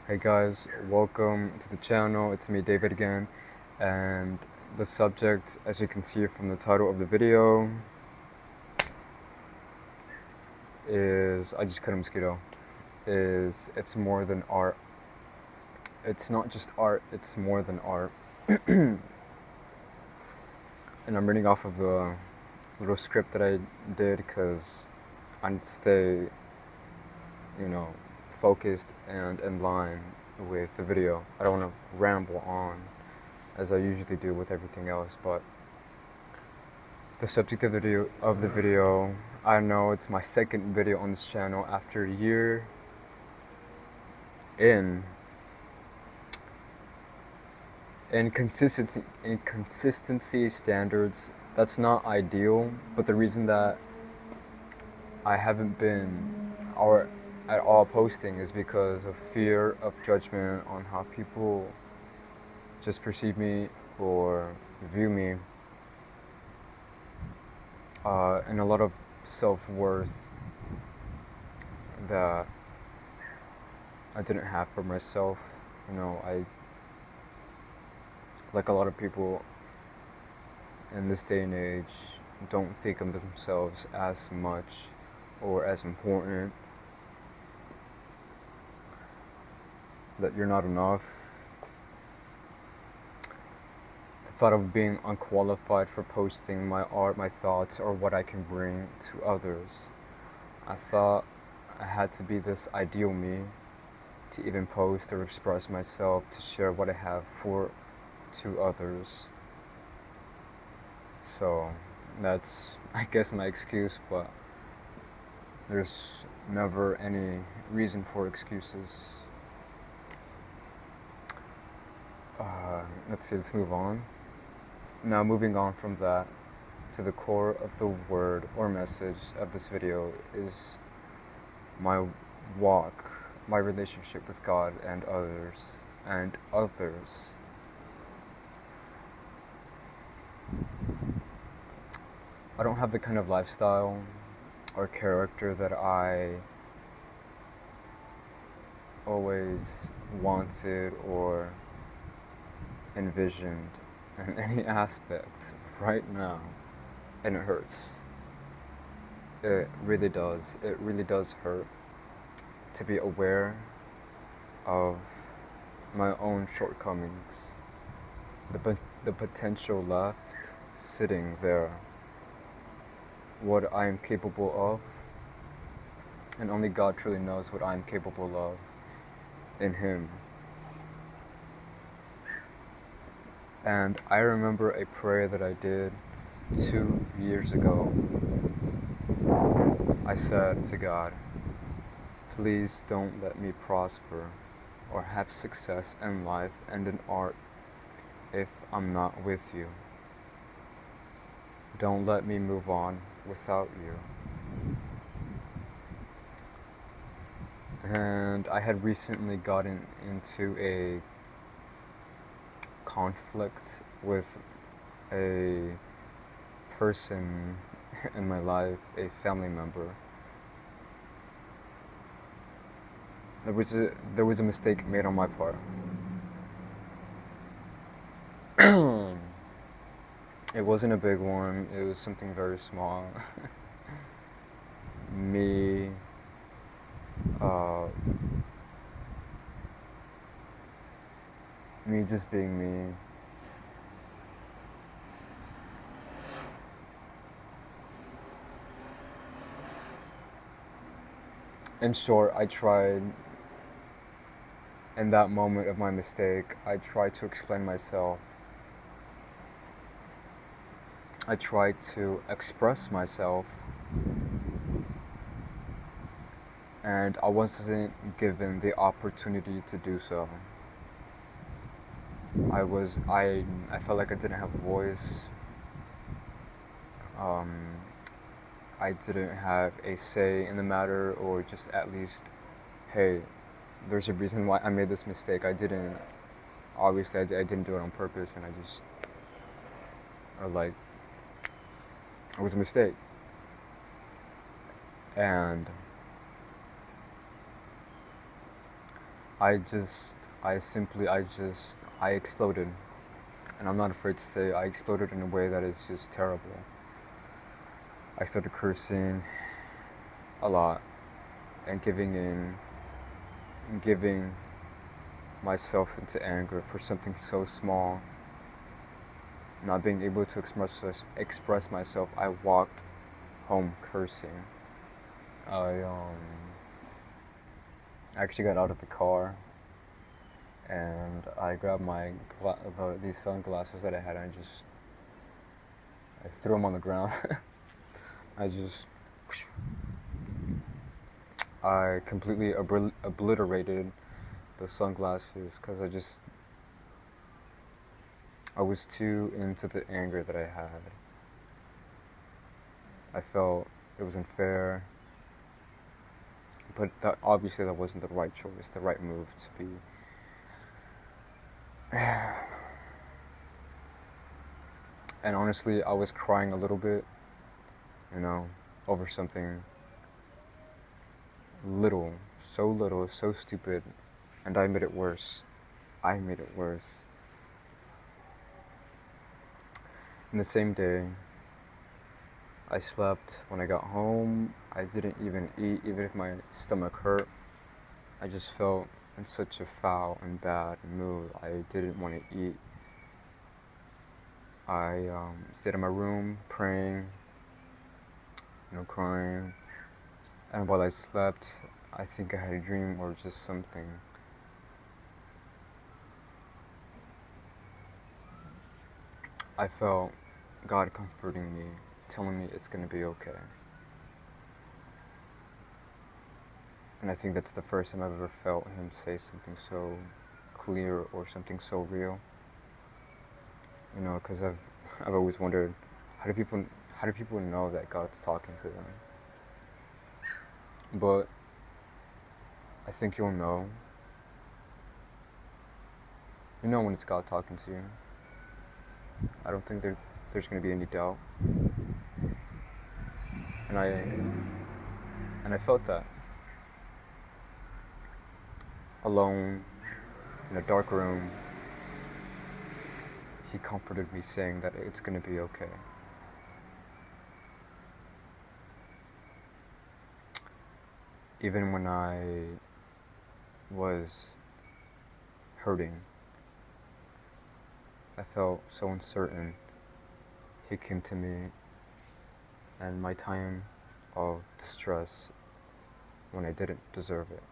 Hey guys, welcome to the channel. It's me, David, again. And the subject, as you can see from the title of the video, is I just cut a mosquito. Is it's more than art. It's not just art, it's more than art. And I'm reading off of a little script that I did because I need to stay, you know, focused and in line with the video. I don't want to ramble on as I usually do with everything else, but the subject of the video, I know it's my second video on this channel after a year in inconsistency standards. That's not ideal, but the reason that I haven't been or at all posting is because of fear of judgment on how people just perceive me or view me, and a lot of self-worth that I didn't have for myself. I, like a lot of people in this day and age, don't think of themselves as much or as important, that you're not enough. The thought of being unqualified for posting my art, my thoughts, or what I can bring to others. I thought I had to be this ideal me to even post or express myself, to share what I have to others. So that's, I guess, my excuse, but there's never any reason for excuses. Let's move on. Now, moving on from that to the core of the word or message of this video is my walk, my relationship with God and others. I don't have the kind of lifestyle or character that I always wanted or envisioned in any aspect right now, and it hurts. It really does. It really does hurt to be aware of my own shortcomings, the potential left sitting there, what I am capable of, and only God truly knows what I am capable of in Him. And I remember a prayer that I did 2 years ago. I said to God, please don't let me prosper or have success in life and in art if I'm not with you. Don't let me move on without you. And I had recently gotten into a conflict with a person in my life, a family member. There was a mistake made on my part. It wasn't a big one, it was something very small. me uh, me just being me. In short, I tried, in that moment of my mistake, I tried to explain myself. I tried to express myself, and I wasn't given the opportunity to do so. I felt like I didn't have a voice. I didn't have a say in the matter, or just at least, hey, there's a reason why I made this mistake. Obviously, I didn't do it on purpose, and it was a mistake. And I exploded. And I'm not afraid to say I exploded in a way that is just terrible. I started cursing a lot and giving myself into anger for something so small. Not being able to express myself, I walked home cursing. I actually got out of the car and I grabbed these sunglasses that I had and I threw them on the ground. I just I completely obliterated the sunglasses because I was too into the anger that I had. I felt it was unfair, but obviously that wasn't the right choice, the right move to be. And honestly, I was crying a little bit, you know, over something little, so stupid, and I made it worse. I made it worse. In the same day, I slept. When I got home, I didn't even eat, even if my stomach hurt. I just felt in such a foul and bad mood. I didn't want to eat. I stayed in my room praying, crying. And while I slept, I think I had a dream or just something. I felt God comforting me, telling me it's going to be okay. And I think that's the first time I've ever felt Him say something so clear or something so real. Because I've always wondered, how do people know that God's talking to them? But I think you'll know. You know when it's God talking to you. I don't think there's going to be any doubt. And I felt that. Alone, in a dark room, He comforted me saying that it's going to be okay. Even when I was hurting, I felt so uncertain. He came to me, and my time of distress when I didn't deserve it.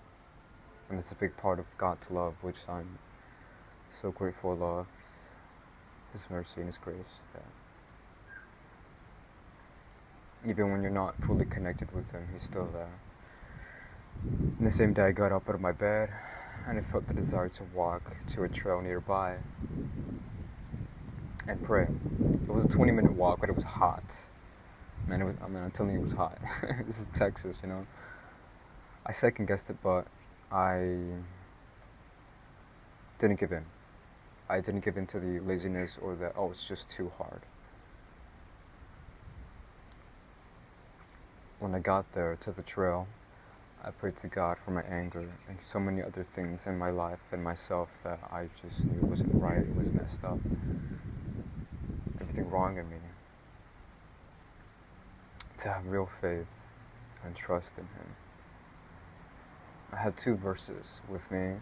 And it's a big part of God's love, which I'm so grateful of, His mercy and His grace. That even when you're not fully connected with Him, He's still there. And the same day I got up out of my bed, and I felt the desire to walk to a trail nearby and pray. It was a 20-minute walk, but it was hot. Man, I'm telling you, it was hot. This is Texas, I second guessed it, but I didn't give in. I didn't give in to the laziness or it's just too hard. When I got there to the trail, I prayed to God for my anger and so many other things in my life and myself that I just knew wasn't right, it was messed up. Everything wrong in me. To have real faith and trust in Him. I had 2 verses with me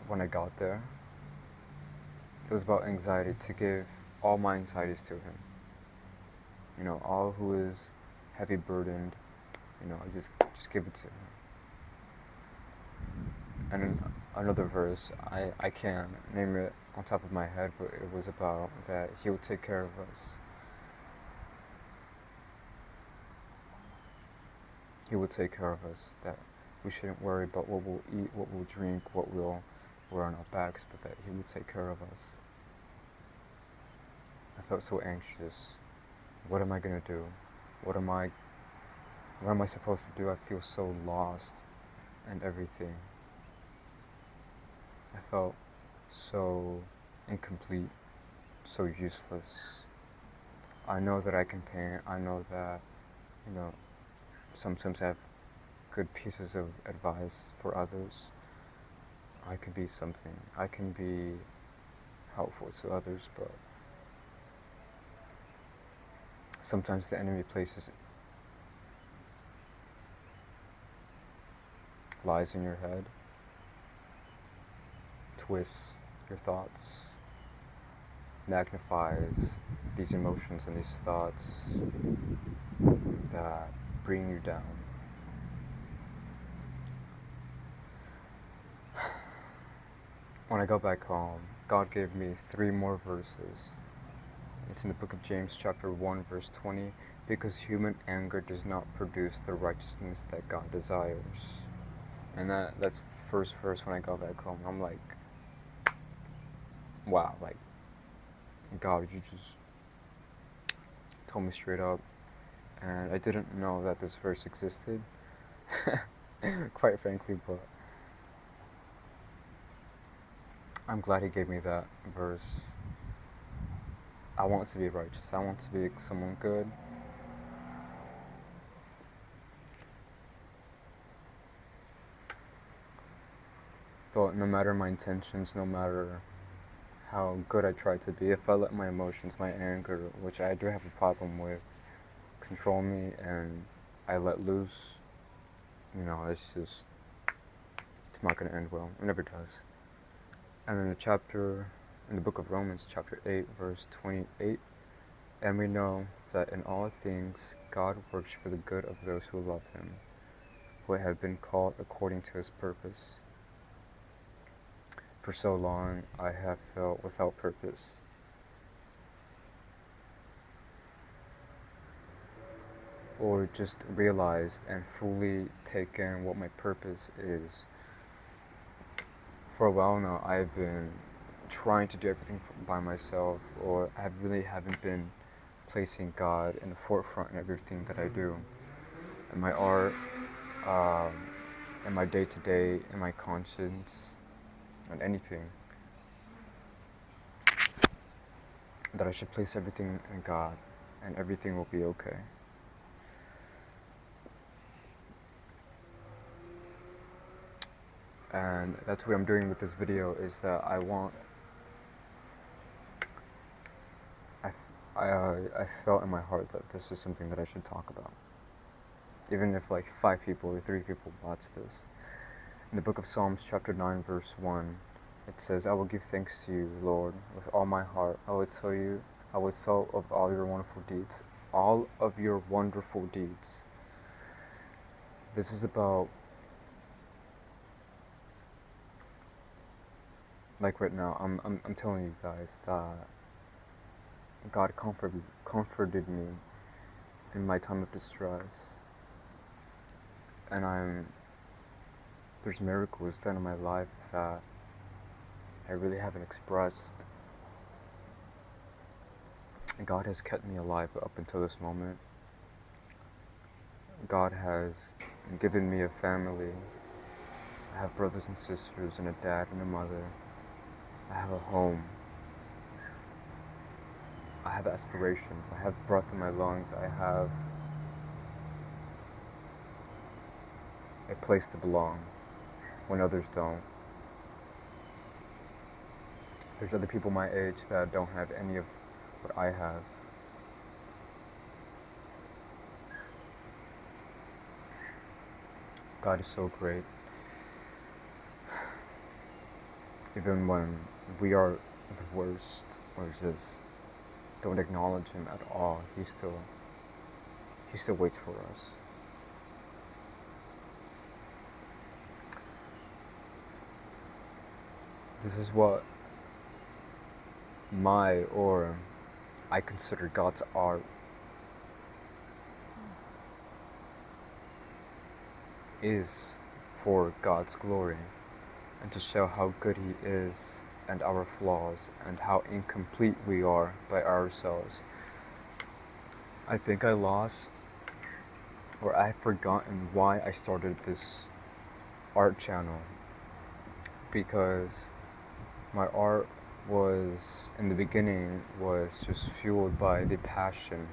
when I got there. It was about anxiety, to give all my anxieties to Him. All who is heavy burdened, I just give it to Him. And another verse, I can't name it on top of my head, but it was about that He will take care of us. He will take care of us, that we shouldn't worry about what we'll eat, what we'll drink, what we'll wear on our backs, but that He will take care of us. I felt so anxious. What am I going to do? What am I supposed to do? I feel so lost and everything. I felt so incomplete, so useless. I know that I can paint. I know that, sometimes I have good pieces of advice for others. I can be something. I can be helpful to others, but sometimes the enemy places lies in your head, twists your thoughts, magnifies these emotions and these thoughts that bring you down. When I go back home, God gave me 3 more verses. It's in the book of James chapter 1 verse 20, because human anger does not produce the righteousness that God desires. And that's the first verse when I go back home. I'm like, wow, like, God, you just told me straight up. And I didn't know that this verse existed, quite frankly, but I'm glad he gave me that verse. I want to be righteous. I want to be someone good. But no matter my intentions, no matter how good I try to be, if I let my emotions, my anger, which I do have a problem with, control me and I let loose, it's not going to end well. It never does. And in in the book of Romans, chapter 8, verse 28, and we know that in all things God works for the good of those who love him, who have been called according to his purpose. For so long I have felt without purpose. Or just realized and fully taken what my purpose is. For a while now, I've been trying to do everything by myself, or I really haven't been placing God in the forefront in everything that I do. In my art, in my day-to-day, in my conscience, and anything. That I should place everything in God, and everything will be okay. And that's what I'm doing with this video, is that I felt in my heart that this is something that I should talk about. Even if like 5 people or 3 people watch this. In the book of Psalms chapter 9 verse 1, it says, I will give thanks to you, Lord, with all my heart. I will tell of all your wonderful deeds. All of your wonderful deeds. This is about, like right now, I'm telling you guys that God comforted me in my time of distress. And there's miracles done in my life that I really haven't expressed. And God has kept me alive up until this moment. God has given me a family. I have brothers and sisters and a dad and a mother. I have a home. I have aspirations. I have breath in my lungs. I have a place to belong when others don't. There's other people my age that don't have any of what I have. God is so great. Even when we are the worst or just don't acknowledge him at all, he still waits for us. This is what I consider God's art. Is for God's glory and to show how good he is and our flaws and how incomplete we are by ourselves. I think I lost, or I've forgotten why I started this art channel, because my art was, in the beginning, was just fueled by the passion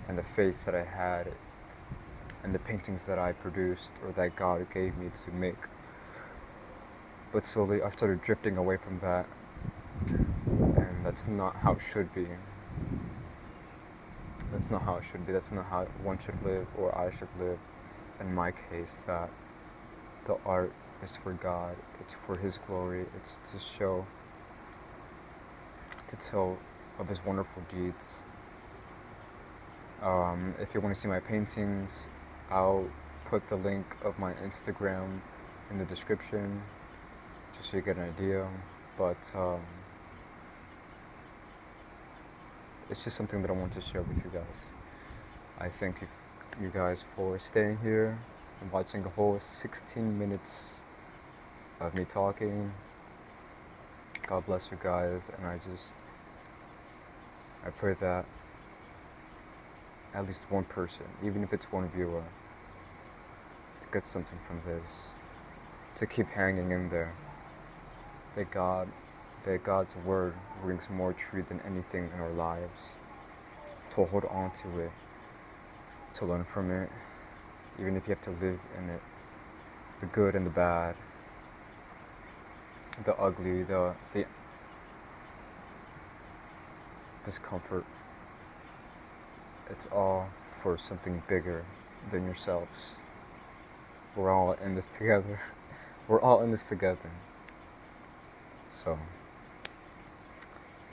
and the faith that I had and the paintings that I produced or that God gave me to make. But slowly I started drifting away from that, and that's not how it should be. That's not how it should be. That's not how one should live, or I should live. In my case, that the art is for God, it's for His glory, it's to show, to tell of His wonderful deeds. If you want to see my paintings, I'll put the link of my Instagram in the description, just so you get an idea. But it's just something that I want to share with you guys. I thank you guys for staying here and watching a whole 16 minutes of me talking. God bless you guys, and I pray that at least one person, even if it's one viewer, gets something from this, to keep hanging in there. That God's word rings more true than anything in our lives. To hold on to it, to learn from it, even if you have to live in it, the good and the bad, the ugly, the discomfort. It's all for something bigger than yourselves. We're all in this together. We're all in this together. So,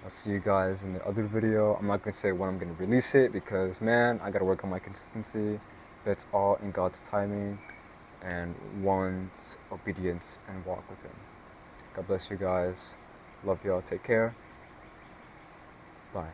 I'll see you guys in the other video. I'm not going to say when I'm going to release it because, man, I got to work on my consistency. That's all in God's timing and one's obedience and walk with Him. God bless you guys. Love y'all. Take care. Bye.